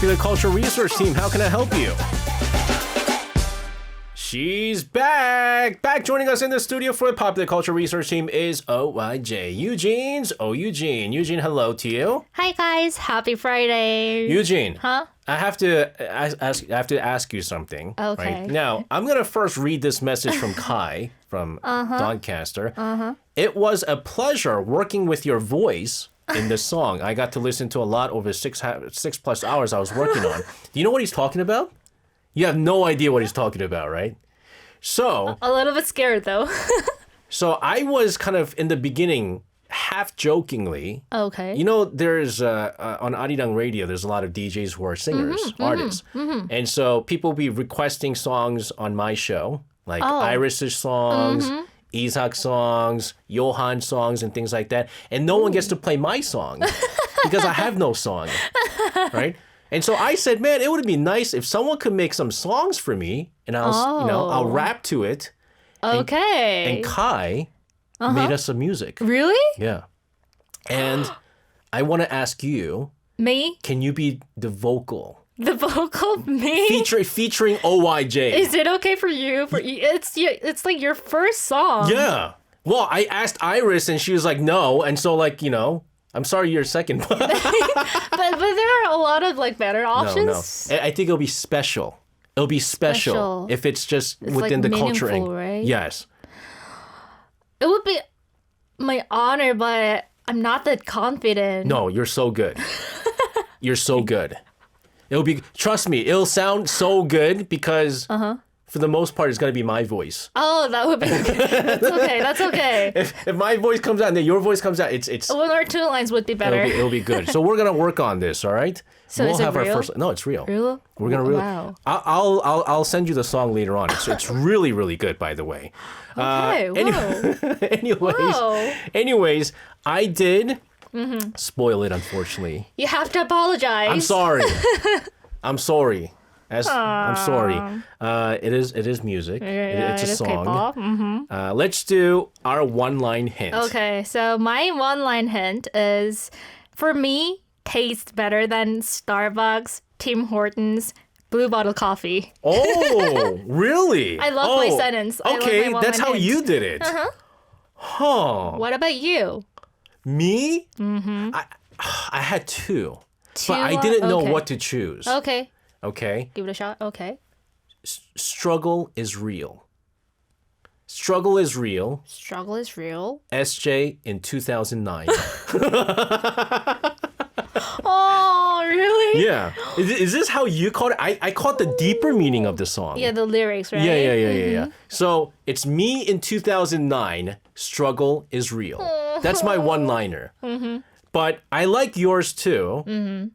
Popular Culture Research Team. How can I help you? She's back! Back joining us in the studio for the Popular Culture Research Team is OYJ. Eugene, hello to you. Hi guys, happy Friday. Eugene. Huh? I have to ask you something. Okay. Right? Now, I'm going to first read this message from Kai, from Doncaster. It was a pleasure working with your voice in this song. I got to listen to a lot over 6+ hours I was working on. Do you know what he's talking about? You have no idea what he's talking about, right? So... A little bit scared though. So I was kind of, in the beginning, half jokingly. Okay. You know, there's on ARIRANG Radio, there's a lot of DJs who are singers, artists. And so people will be requesting songs on my show, like Iris's songs, Isak songs, Johan songs, and things like that. And no one gets to play my song because I have no song, right? And so I said, man, it would be nice if someone could make some songs for me, and I'll rap to it. Okay. And Kai made us some music. Really? Yeah. And I want to ask you, Me? can you be the vocal? The vocal? Me? Featuring OYJ. Is it okay for you? It's like your first song. Yeah. Well, I asked Iris and she was like, no. And so I'm sorry you're second. but there are a lot of like better options. No. I think it'll be special. It'll be special if it's just within like the Culture Inc. Right? Yes. It would be my honor, but I'm not that confident. No, you're so good. You're so good. Trust me, it'll sound so good because for the most part, it's going to be my voice. Oh, that would be okay. That's okay. If my voice comes out and then your voice comes out, it's one or two lines would be better. It'll be good. So we're going to work on this, all right? So is it real? No, it's real. Real? We're going to Wow. I'll send you the song later on. It's really, really good, by the way. Okay, Anyways, I did spoil it, unfortunately. You have to apologize. I'm sorry. I'm sorry. I'm sorry. It is music. It's a song. K-pop. Let's do our one-line hint. Okay, so my one-line hint is, for me, tastes better than Starbucks, Tim Hortons, Blue Bottle Coffee. Oh, really? I love my sentence. Okay, I love my that's how hint. you did it. Huh. What about you? Me? I had two. But I didn't know what to choose. Okay. Okay? Give it a shot. Okay. Struggle is real. Struggle is real. Struggle is real. SJ in 2009. Oh, really? Yeah. Is this how you caught it? I caught the deeper meaning of the song. Yeah, the lyrics, right? Yeah. So it's me in 2009. Struggle is real. That's my one-liner. But I like yours too.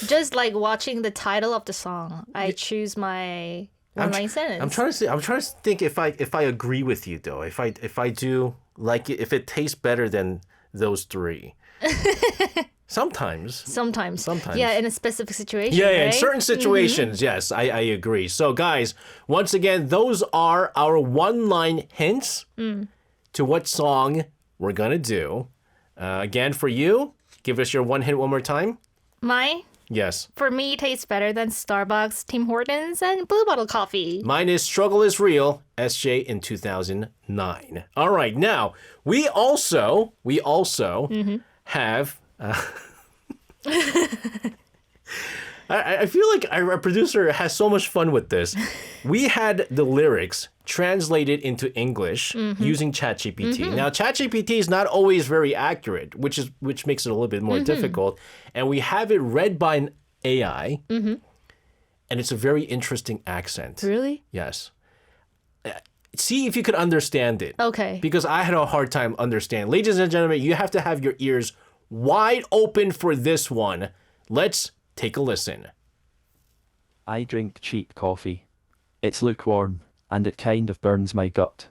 Just like watching the title of the song, I choose my one-line sentence. I'm trying to think if I agree with you though. If I do like it, if it tastes better than those three. Sometimes. Yeah, in a specific situation. Yeah, right? in certain situations, yes, I agree. So guys, once again, those are our one-line hints to what song we're gonna do. Again, for you, give us your one hint one more time. Mine? Yes. For me, tastes better than Starbucks, Tim Hortons, and Blue Bottle Coffee. Mine is Struggle is Real, SJ in 2009. All right, now, we also have... I feel like our producer has so much fun with this. We had the lyrics translated into English using ChatGPT. Now, ChatGPT is not always very accurate, which makes it a little bit more difficult. And we have it read by an AI, and it's a very interesting accent. Really? Yes. See if you could understand it. Okay. Because I had a hard time understanding. Ladies and gentlemen, you have to have your ears wide open for this one. Let's take a listen. I drink cheap coffee. It's lukewarm, and it kind of burns my gut.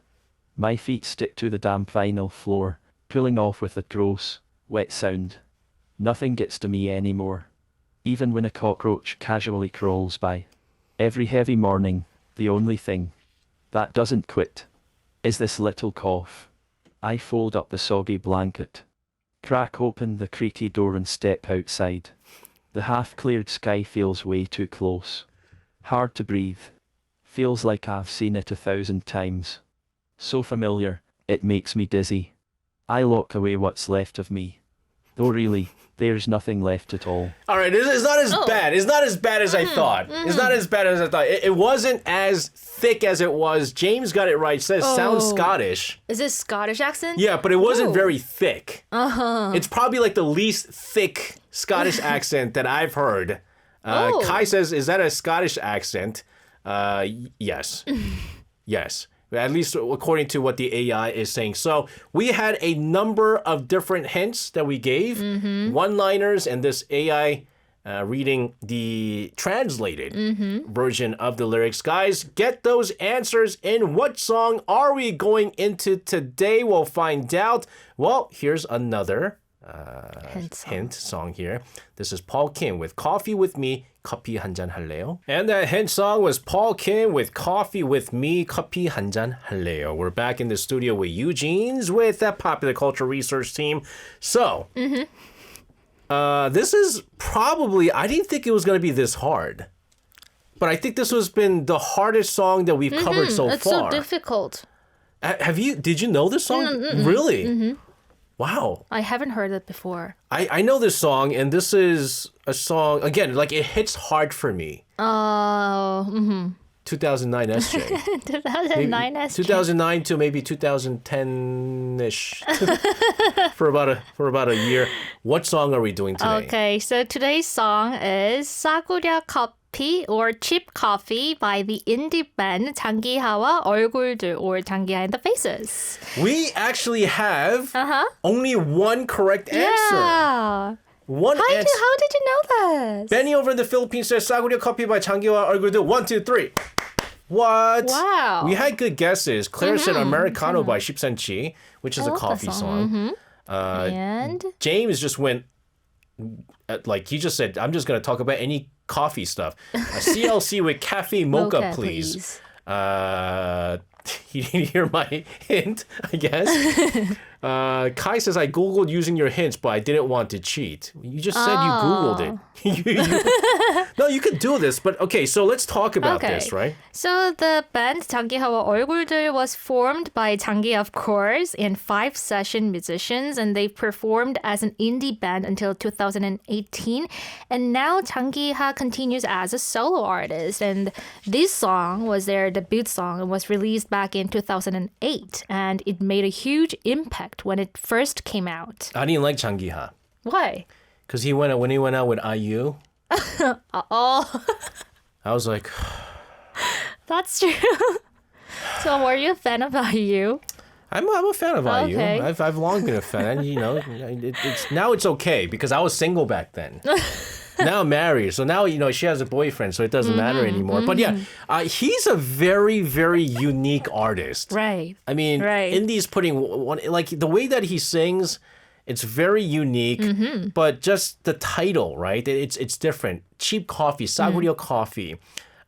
My feet stick to the damp vinyl floor, pulling off with a gross, wet sound. Nothing gets to me anymore. Even when a cockroach casually crawls by. Every heavy morning, the only thing that doesn't quit is this little cough. I fold up the soggy blanket, crack open the creaky door and step outside. The half-cleared sky feels way too close. Hard to breathe. Feels like I've seen it 1,000 times. So familiar, it makes me dizzy. I lock away what's left of me. Though really, there's nothing left at all. All right, it's not as bad. It's not as bad as I thought. It's not as bad as I thought. It wasn't as thick as it was. James got it right. Says sounds Scottish. Is it Scottish accent? Yeah, but it wasn't very thick. It's probably like the least thick Scottish accent that I've heard. Kai says, is that a Scottish accent? Yes. Yes. At least according to what the AI is saying. So we had a number of different hints that we gave, one-liners, and this AI reading the translated version of the lyrics. Guys, get those answers in. What song are we going into today? We'll find out. Well, here's another hint song here. This is Paul Kim with Coffee With Me, 커피 한잔 할래요? And that hint song was Paul Kim with Coffee With Me, 커피 한잔 할래요? We're back in the studio with Yujin with that popular culture research team. So, this is probably, I didn't think it was going to be this hard. But I think this has been the hardest song that we've covered so far. It's so difficult. Did you know this song? Really? Wow. I haven't heard it before. I know this song, and this is a song, again, like it hits hard for me. 2009 SJ. 2009 SJ. 2009 to maybe 2010-ish. for about a year. What song are we doing today? Okay, so today's song is 싸구려 커피 or Cheap Coffee by the indie band 장기하와 얼굴들 or 장기하 and the Faces. We actually have only one correct answer. Yeah. One How answer. did you know this? Benny over in the Philippines says 싸구려 커피 by 장기하와 얼굴들. 1, 2, 3. What? Wow. We had good guesses. Claire said Americano by 10cm, which is a love that coffee song. And James just went, like he just said, I'm just going to talk about any coffee stuff. CLC with cafe mocha, please. He didn't hear my hint, I guess. Kai says, I Googled using your hints, but I didn't want to cheat. You just said you Googled it. No, you could do this, but okay, so let's talk about this, right? So the band 장기하와 얼굴들 was formed by 장기, of course, and 5 session musicians, and they performed as an indie band until 2018. And now 장기하 continues as a solo artist, and this song was their debut song and was released back in 2008, and it made a huge impact when it first came out. I didn't like 장기하. Why? Because when he went out with IU, I was like, That's true. So were you a fan of IU? I'm a fan of IU. Okay. I've long been a fan. You know, now it's okay because I was single back then. Now I'm married, so now she has a boyfriend, so it doesn't matter anymore. But yeah, he's a very, very unique artist. Right. I mean, Indie's putting one, like the way that he sings. It's very unique, but just the title, right? It's different. Cheap coffee, 싸구려 coffee.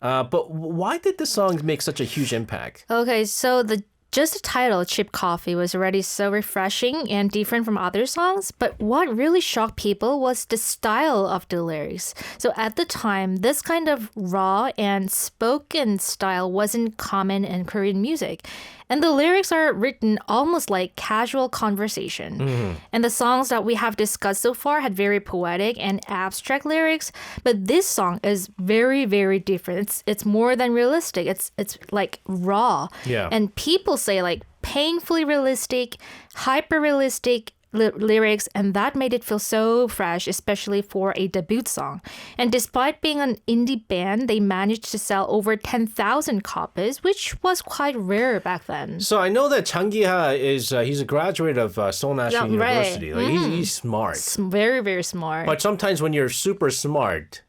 But why did the song make such a huge impact? Okay, so just the title, Cheap Coffee, was already so refreshing and different from other songs. But what really shocked people was the style of the lyrics. So at the time, this kind of raw and spoken style wasn't common in Korean music. And the lyrics are written almost like casual conversation. And the songs that we have discussed so far had very poetic and abstract lyrics. But this song is very, very different. It's more than realistic. It's like raw. Yeah. And people say like painfully realistic, hyper-realistic lyrics, and that made it feel so fresh, especially for a debut song. And despite being an indie band, they managed to sell over 10,000 copies, which was quite rare back then. So I know that Chang is he's a graduate of Seoul National University. Like he's smart. Very, very smart. But sometimes when you're super smart,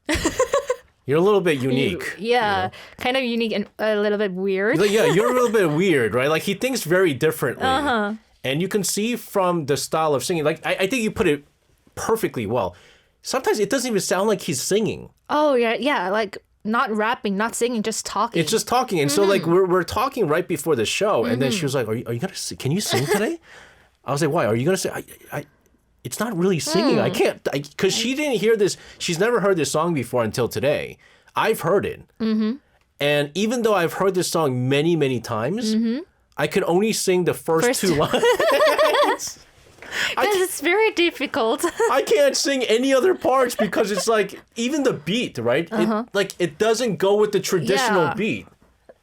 you're a little bit unique. Yeah, kind of unique and a little bit weird. Yeah, you're a little bit weird, right? Like he thinks very differently. And you can see from the style of singing, like I think you put it perfectly well. Sometimes it doesn't even sound like he's singing. Oh, yeah, like not rapping, not singing, just talking. It's just talking. And so like we're talking right before the show, and then she was like, are you going to sing? Can you sing today? I was like, why? Are you going to sing? it's not really singing. I can't, because she didn't hear this. She's never heard this song before until today. I've heard it. And even though I've heard this song many, many times, I can only sing the first two lines. Because it's very difficult. I can't sing any other parts because it's like, even the beat, right? It doesn't go with the traditional beat.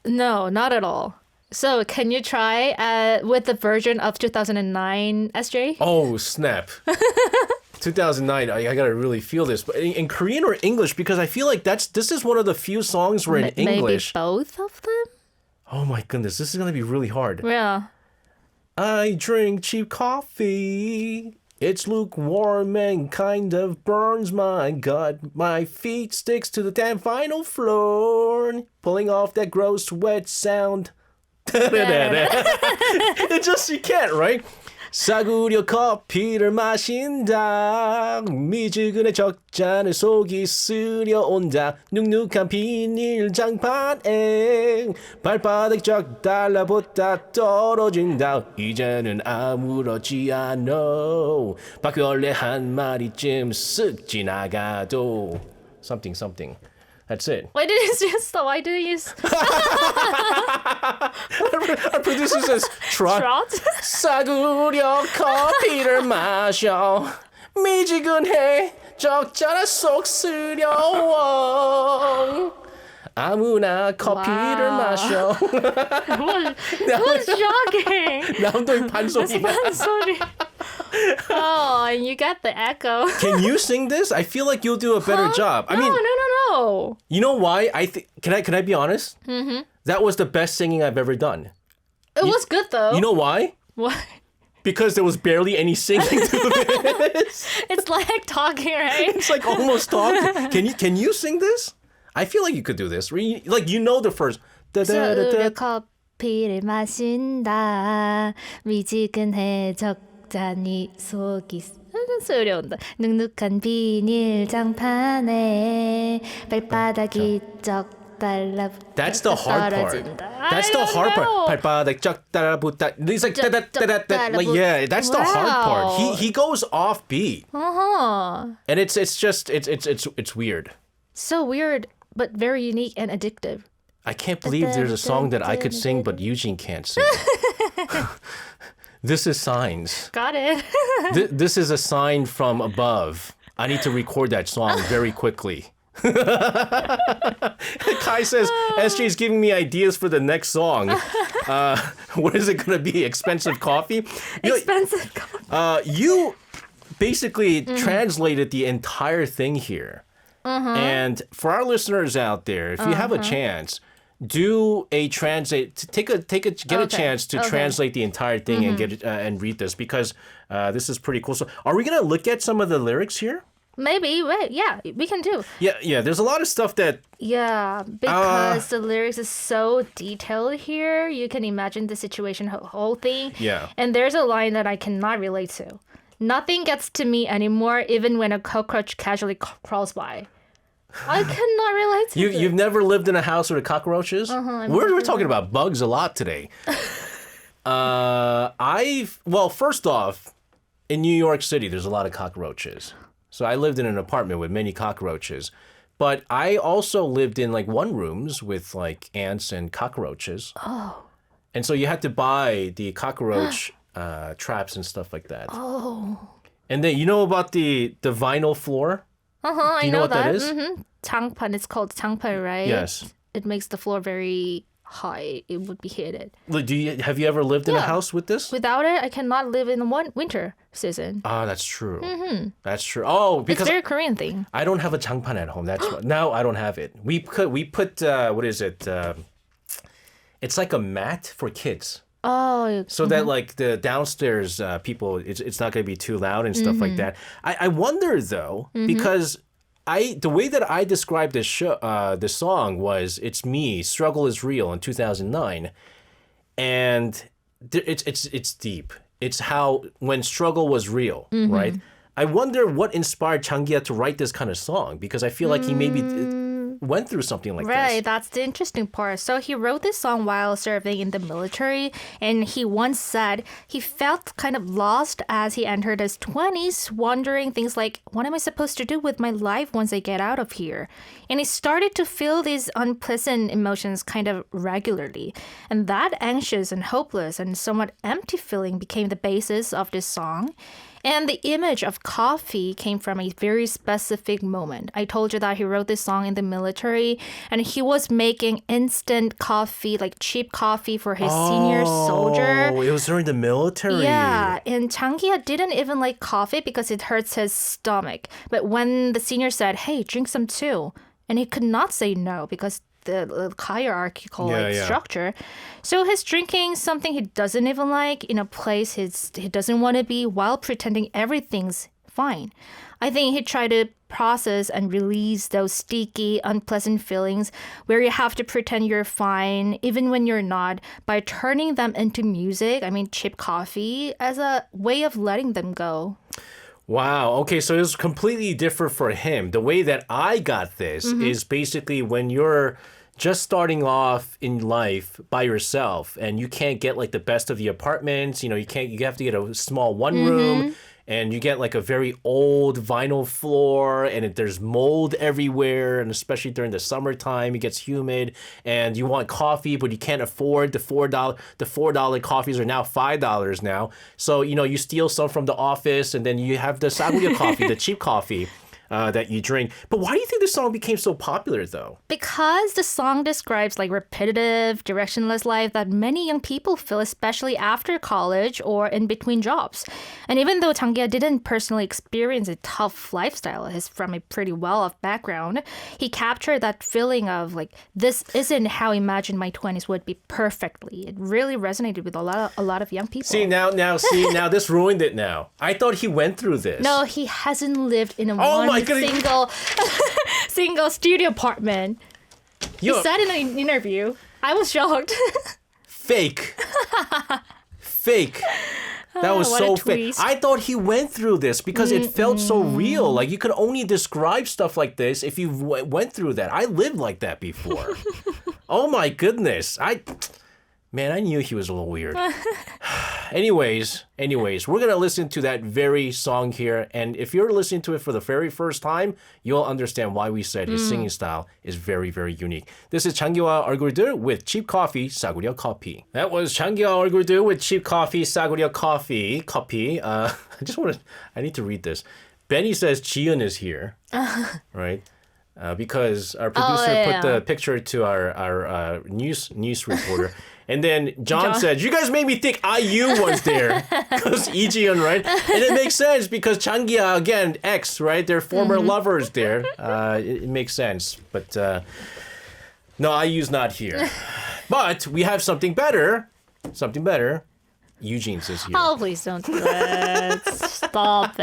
No, not at all. So can you try with the version of 2009, SJ? Oh, snap. 2009, I gotta really feel this. But in Korean or English, because I feel like this is one of the few songs where in English. Maybe both of them? Oh my goodness, this is gonna be really hard. Yeah. I drink cheap coffee. It's lukewarm and kind of burns my gut. My feet sticks to the damn vinyl floor, pulling off that gross wet sound. It just, you can't, right? 싸구려 커피를 마신다. 미지근해 적잖은 속이 쓰려온다. 눅눅한 비닐 장판에 발바닥 쫙 달라붙다 떨어진다. 이제는 아무렇지 않아. 바퀴벌레 한 마리쯤 쓱 지나가도. Something. That's it. Why didn't you stop? Why didn't you... Our producer says, trot. 싸구려 커피를 마셔. 미지근해 적잖아 속 쓰려워. 아무나 커피를 마셔. Who's jogging? 남도의 반소리야. Oh, and you got the echo. Can you sing this? I feel like you'll do a better job. I mean, No. you know why? Can I be honest? Mm-hmm. That was the best singing I've ever done. It was good though. You know why? Why? Because there was barely any singing to this. It's like talking, right? It's like almost talking. Can you sing this? I feel like you could do this. Like you know the first. 싸구려 커피를 마신다. 미지근해 적잖이 속이 쓰려온다. 눅눅한 비닐 장판에 발바닥이 쩍 달라붙다. That's the hard part. That's the hard part. 발바닥 쩍 달라붙다. It's like like yeah, that's the hard part. He goes off beat. And it's weird. So weird, but very unique and addictive. I can't believe there's a song that I could sing but Yujin can't sing. This is signs. Got it. This is a sign from above. I need to record that song very quickly. Kai says, SJ is giving me ideas for the next song. What is it going to be? Expensive coffee? Expensive coffee. You basically translated the entire thing here. And for our listeners out there, if you have a chance, do a translate. Get a chance to translate the entire thing and get it and read this because this is pretty cool. So, are we gonna look at some of the lyrics here? Maybe, wait, yeah, we can do. Yeah. There's a lot of stuff that. Yeah, because the lyrics is so detailed here. You can imagine the situation, whole thing. Yeah. And there's a line that I cannot relate to. Nothing gets to me anymore, even when a cockroach casually crawls by. I cannot relate to this. You've never lived in a house with cockroaches? We're talking about bugs a lot today. First off, in New York City, there's a lot of cockroaches. So I lived in an apartment with many cockroaches. But I also lived in like one rooms with like ants and cockroaches. Oh. And so you had to buy the cockroach traps and stuff like that. Oh. And then you know about the vinyl floor? I know what that is? 장판, it's called 장판, right? Yes. It makes the floor very high. It would be heated. Have you ever lived in a house with this? Without it, I cannot live in the winter season. Ah, that's true. That's true. Oh, because it's a very Korean thing. I don't have a 장판 at home. That's now I don't have it. We put what is it? It's like a mat for kids. Oh, so that like the downstairs people, it's not going to be too loud and stuff like that. I wonder though, because the way that I described this song was "It's Me, Struggle is Real" in 2009, and it's deep. It's how when struggle was real, right? I wonder what inspired Chang to write this kind of song because I feel like he maybe went through something like Right, this. that's the interesting part. So he wrote this song while serving in the military, and he once said he felt kind of lost as he entered his 20s, wondering things like, what am I supposed to do with my life once I get out of here? And he started to feel these unpleasant emotions kind of regularly. And that anxious and hopeless and somewhat empty feeling became the basis of this song. And the image of coffee came from a very specific moment. I told you that he wrote this song in the military, and he was making instant coffee, like cheap coffee for his senior soldier. Oh, it was during the military. Yeah, and Chang Kiha didn't even like coffee because it hurts his stomach. But when the senior said, hey, drink some too, and he could not say no because the hierarchical structure. So he's drinking something he doesn't even like in a place he doesn't want to be while pretending everything's fine. I think he tried to process and release those sticky, unpleasant feelings where you have to pretend you're fine even when you're not by turning them into music, cheap coffee, as a way of letting them go. Wow. Okay, so it was completely different for him. The way that I got this is basically when you're just starting off in life by yourself and you can't get like the best of the apartments, you have to get a small one room and you get like a very old vinyl floor and there's mold everywhere, and especially during the summertime it gets humid, and you want coffee but you can't afford the $4 coffees are now $5 now. So you steal some from the office and then you have the saguya coffee, the cheap coffee that you drink. But why do you think this song became so popular though? Because the song describes like repetitive, directionless life that many young people feel, especially after college or in between jobs. And even though Chang Kiha didn't personally experience a tough lifestyle, he's from a pretty well-off background, he captured that feeling of like, this isn't how I imagined my 20s would be perfectly. It really resonated with a lot of young people. See, now this ruined it now. I thought he went through this. No, he hasn't lived in a single studio apartment. He said in an interview. I was shocked. Fake. That was so fake. I thought he went through this because it felt so real. Like you could only describe stuff like this if you went through that. I lived like that before. Oh my goodness. Man, I knew he was a little weird. Anyways, we're going to listen to that very song here. And if you're listening to it for the very first time, you'll understand why we said his singing style is very, very unique. This is 장기화 얼굴들 with Cheap Coffee, 싸구려 coffee. That was 장기화 얼굴들 with Cheap Coffee, 싸구려 coffee. I need to read this. Benny says Jian is here, right? Because our producer put the picture to our news reporter. And then John said, you guys made me think IU was there. Because Yujin, right? And it makes sense because Chang Kiha, again, ex, right? They're former lovers there. It makes sense. But no, IU's not here. But we have something better. Yujin is here. Oh, please don't do it. Stop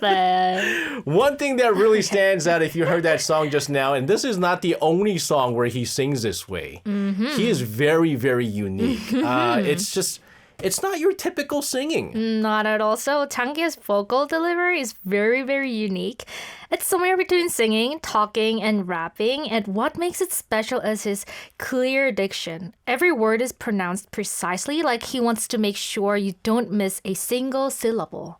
it. One thing that really stands out if you heard that song just now, and this is not the only song where he sings this way. He is very, very unique. It's not your typical singing. Not at all. So Chang Kiha's vocal delivery is very, very unique. It's somewhere between singing, talking, and rapping. And what makes it special is his clear diction. Every word is pronounced precisely, like he wants to make sure you don't miss a single syllable.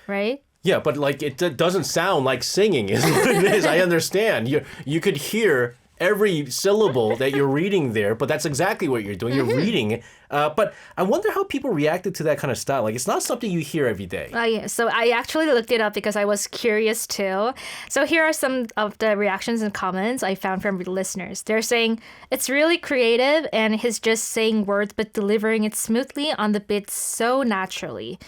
Right? Yeah, but like it doesn't sound like singing is what it is. I understand. You could hear every syllable that you're reading there, but that's exactly what you're doing. You're reading. But I wonder how people reacted to that kind of style. Like, it's not something you hear every day. Yeah. So I actually looked it up because I was curious too. So here are some of the reactions and comments I found from listeners. They're saying, it's really creative and he's just saying words but delivering it smoothly on the beat so naturally.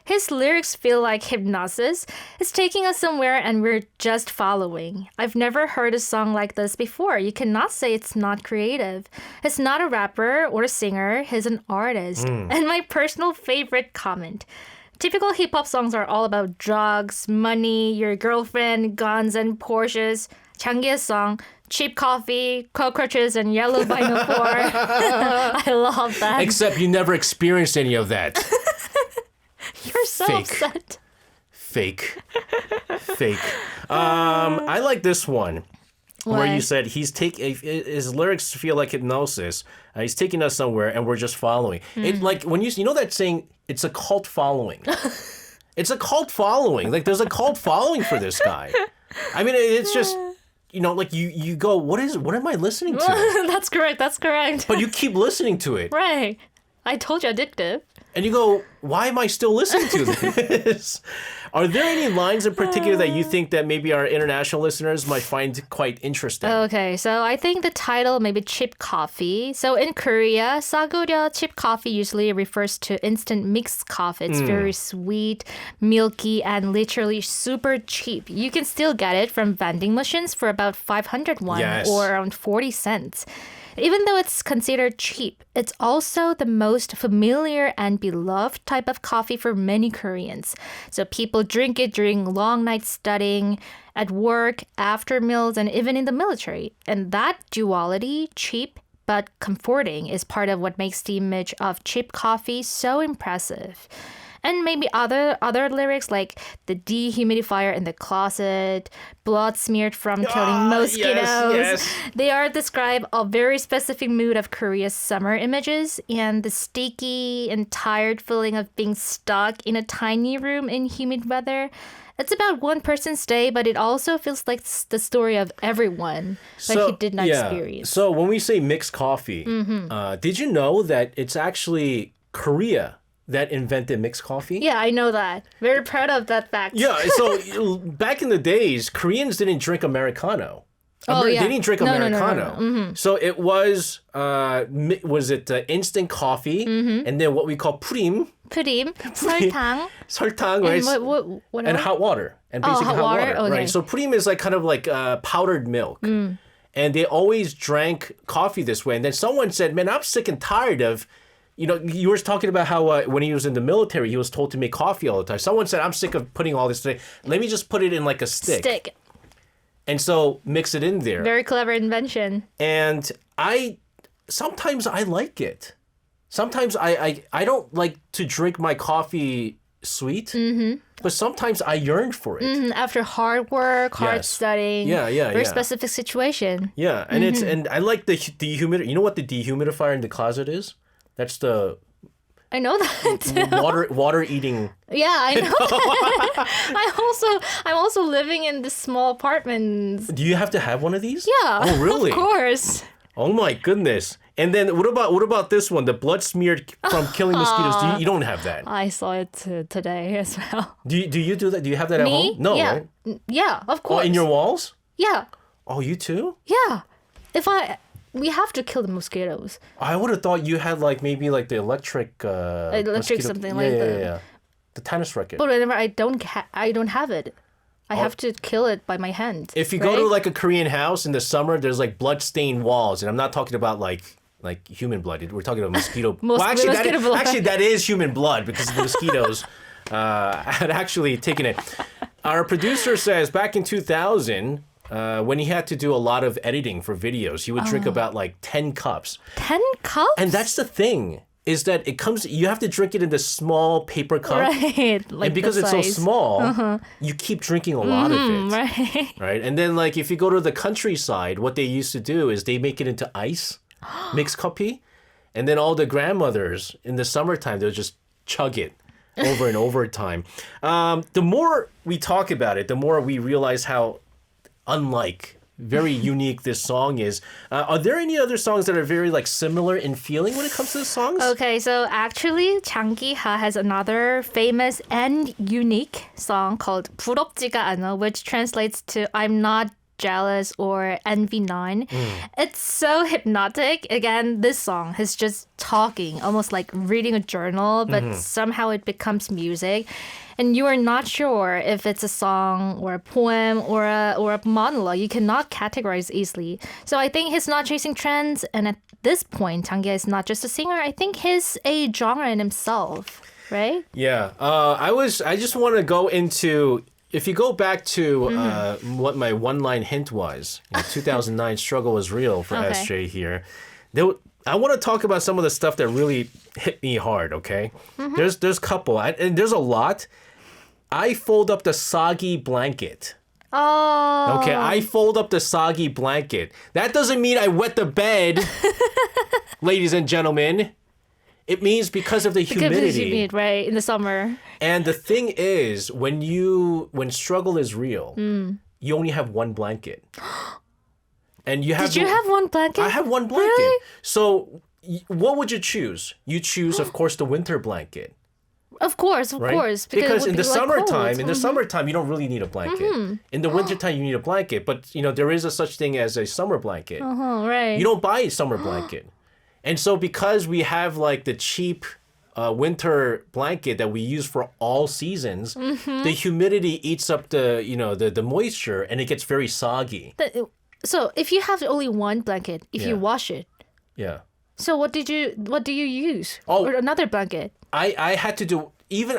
His lyrics feel like hypnosis. It's taking us somewhere and we're just following. I've never heard a song like this before. You cannot say it's not creative. He's not a rapper or a singer. He's an artist. And my personal favorite comment. Typical hip-hop songs are all about drugs, money, your girlfriend, guns, and Porsches. Chang Kiha's song, cheap coffee, cockroaches, and yellow vinyl floor. I love that. Except you never experienced any of that. You're so upset. Fake. I like this one. Where Why? you said his lyrics feel like hypnosis. He's taking us somewhere and we're just following. It like when you know that saying, it's a cult following. It's a cult following. Like there's a cult following for this guy. I mean, it's just like you go, what am I listening to? That's correct. But you keep listening to it. Right. I told you addictive. And you go, why am I still listening to this? Are there any lines in particular that you think that maybe our international listeners might find quite interesting? Okay, so I think the title may be cheap coffee. So in Korea, 싸구려 cheap coffee usually refers to instant mixed coffee. It's very sweet, milky, and literally super cheap. You can still get it from vending machines for about 500 won Yes. or around 40 cents. Even though it's considered cheap, it's also the most familiar and beloved type of coffee for many Koreans. So people drink it during long nights studying, at work, after meals, and even in the military. And that duality, cheap but comforting, is part of what makes the image of cheap coffee so impressive. And maybe other lyrics like the dehumidifier in the closet, blood smeared from killing mosquitoes. Yes. They are describe a very specific mood of Korea's summer images and the sticky and tired feeling of being stuck in a tiny room in humid weather. It's about one person's day, but it also feels like the story of everyone that he did not experience. So when we say mixed coffee, did you know that it's actually Korea that invented mixed coffee? Yeah, I know that. Very proud of that fact. Yeah, so back in the days, Koreans didn't drink Americano. Oh, yeah. They didn't drink No. Americano. So it was it instant coffee and then what we call purim, 프림, 설탕, 설탕, right? and what And else? hot water. And basically hot water? Okay. right? So purim is like kind of like powdered milk. And they always drank coffee this way. And then someone said, man, I'm sick and tired of, you were talking about how when he was in the military, he was told to make coffee all the time. Someone said, I'm sick of putting all this today. Let me just put it in like a stick. And so mix it in there. Very clever invention. And sometimes I like it. Sometimes I don't like to drink my coffee sweet, but sometimes I yearn for it. After hard work, hard Yes. studying. Yeah. Very specific situation. Yeah, and and I like the dehumidifier. You know what the dehumidifier in the closet is? That's the I know that. water eating. Yeah, I know. I'm also living in this small apartment. Do you have to have one of these? Yeah. Oh, really? Of course. Oh my goodness. And then what about this one? The blood smeared from killing mosquitoes. You don't have that. I saw it today as well. Do you do that? Do you have that at Me? home? No, yeah. right? Yeah, of Oh, course. in your walls? Yeah. Oh, you too? Yeah. We have to kill the mosquitoes. I would have thought you had like maybe like the electric mosquito- something like that. Yeah. The tennis racket. But whenever I don't have it, I have to kill it by my hand. If you go to like a Korean house in the summer, there's like blood-stained walls, and I'm not talking about like human blood. We're talking about mosquito. Mosquito blood. Actually, that is human blood because the mosquitoes had actually taken it. Our producer says back in 2000. When he had to do a lot of editing for videos, he would drink about like 10 cups. 10 cups? And that's the thing, is that you have to drink it in this small paper cup. Right. Like and because the it's so size. small, you keep drinking a lot of it. Right. Right? And then like if you go to the countryside, what they used to do is they make it into ice, mixed coffee. And then all the grandmothers in the summertime, they'll just chug it over and over time. The more we talk about it, the more we realize how unlike, very unique this song is. Are there any other songs that are very like similar in feeling when it comes to the songs? Okay, so actually, Kiha has another famous and unique song called 부럽지가 않아, which translates to I'm not jealous or envy none. It's so hypnotic. Again, this song is just talking, almost like reading a journal, but somehow it becomes music. And you are not sure if it's a song or a poem or a monologue. You cannot categorize easily. So I think he's not chasing trends. And at this point, Chang is not just a singer. I think he's a genre in himself, right? Yeah. I just want to go into, if you go back to what my one-line hint was, 2009 struggle was real for Okay. SJ here. I want to talk about some of the stuff that really hit me hard, okay? There's a couple, and there's a lot. I fold up the soggy blanket. Oh. Okay, I fold up the soggy blanket. That doesn't mean I wet the bed, ladies and gentlemen. It means because of the humidity. Because humid, right, in the summer. And the thing is, when struggle is real, you only have one blanket. And you have Did you have one blanket? I have one blanket. Really? So what would you choose? You choose, of course, the winter blanket. Of course, Right? because Because it would in the be, like, summertime, cold. you don't really need a blanket. In the wintertime, you need a blanket. But there is a such thing as a summer blanket. Oh, right. You don't buy a summer blanket. And so because we have like the cheap winter blanket that we use for all seasons, the humidity eats up the moisture and it gets very soggy. So if you have only one blanket, if you Yeah. wash it, Yeah. so what do you use? Oh. Or another blanket? I had to do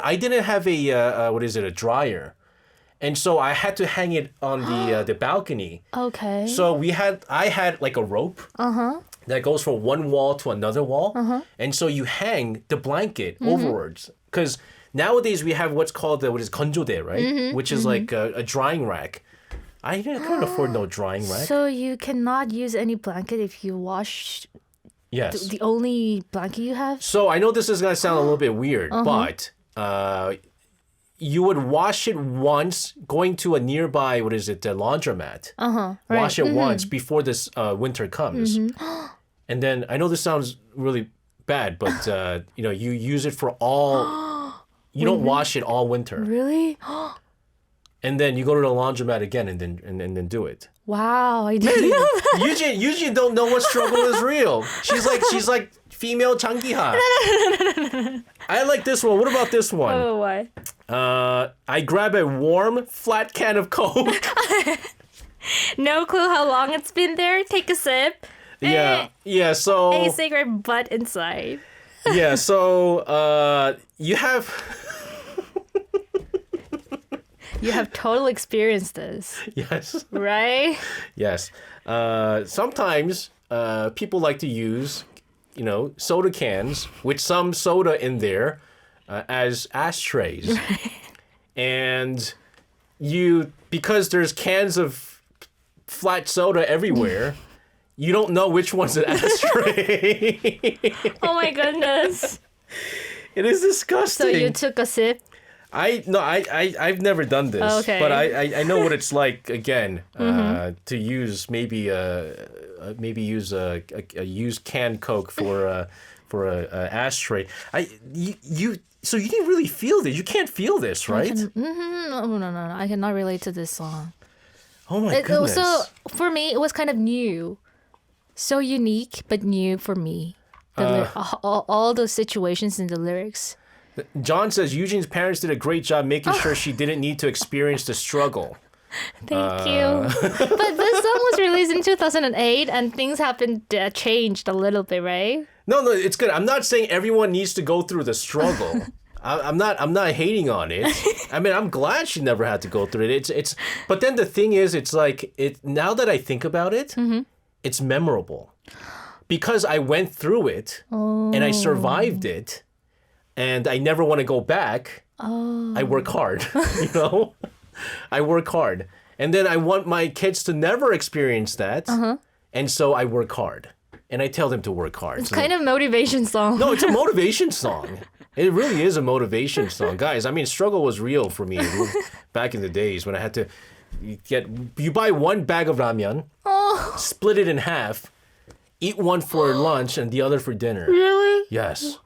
I didn't have a dryer. And so I had to hang it on the balcony. Okay. So I had like a rope that goes from one wall to another wall. And so you hang the blanket overwards. Because nowadays we have what's called 건조대, right? Which is like a drying rack. I can't afford no drying rack. So you cannot use any blanket if you wash Yes. the only blanket you have? So I know this is going to sound a little bit weird, but you would wash it once going to a nearby, the laundromat. Wash it once before this winter comes. And then I know this sounds really bad, but you use it for all, you don't wash it all winter. Really? And then you go to the laundromat again and then do it. Wow, I didn't know that. Eugene don't know what struggle is real. She's like female Chang Kiha. I like this one. What about this one? Oh, why? I grab a warm, flat can of Coke. No clue how long it's been there. Take a sip. Yeah. So A cigarette butt inside. yeah. So you have. You have totally experienced this, Yes. right? Yes. Sometimes people like to use, soda cans with some soda in there as ashtrays. And because there's cans of flat soda everywhere, you don't know which one's an ashtray. Oh my goodness. It is disgusting. So you took a sip? I've never done this, Okay. but I know what it's like again to use maybe use a used canned Coke for a ashtray. So you didn't really feel this. You can't feel this, right? No. I cannot relate to this song. Oh my goodness. Also, for me, it was kind of new. So unique, but new for me. All those situations in the lyrics. John says Eugene's parents did a great job making sure she didn't need to experience the struggle. Thank you. But this song was released in 2008 and things happened, changed a little bit, right? No, it's good. I'm not saying everyone needs to go through the struggle. I'm not hating on it. I mean, I'm glad she never had to go through it. It's but then the thing is, it's like now that I think about it, it's memorable. Because I went through it and I survived it. And I never want to go back. I work hard, I work hard. And then I want my kids to never experience that. And so I work hard. And I tell them to work hard. It's kind of motivation song. No, it's a motivation song. It really is a motivation song. Guys, I mean, struggle was real for me back in the days when I had to you buy one bag of ramen, split it in half, eat one for lunch and the other for dinner. Really? Yes.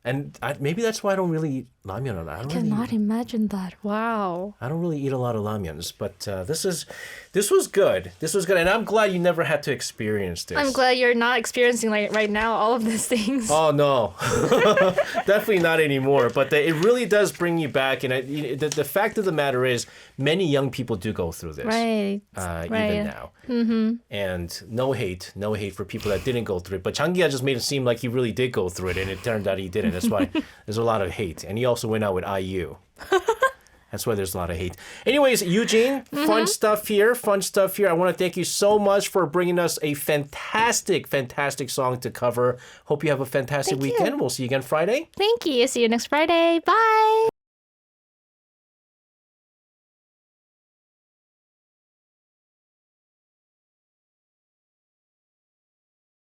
And maybe that's why I don't really eat ramyeon. I cannot imagine that. Wow. I don't really eat a lot of ramyuns, but this was good. This was good, and I'm glad you never had to experience this. I'm glad you're not experiencing like right now all of these things. Oh no, definitely not anymore. But it really does bring you back, and the fact of the matter is, many young people do go through this, right? Even now. And no hate for people that didn't go through it. But Changia just made it seem like he really did go through it, and it turned out he didn't. That's why there's a lot of hate. And he also went out with IU. That's why there's a lot of hate. Anyways, Yujin, fun stuff here. I want to thank you so much for bringing us a fantastic song to cover. Hope you have a fantastic weekend. We'll see you again Friday. Thank you. See you next Friday. Bye.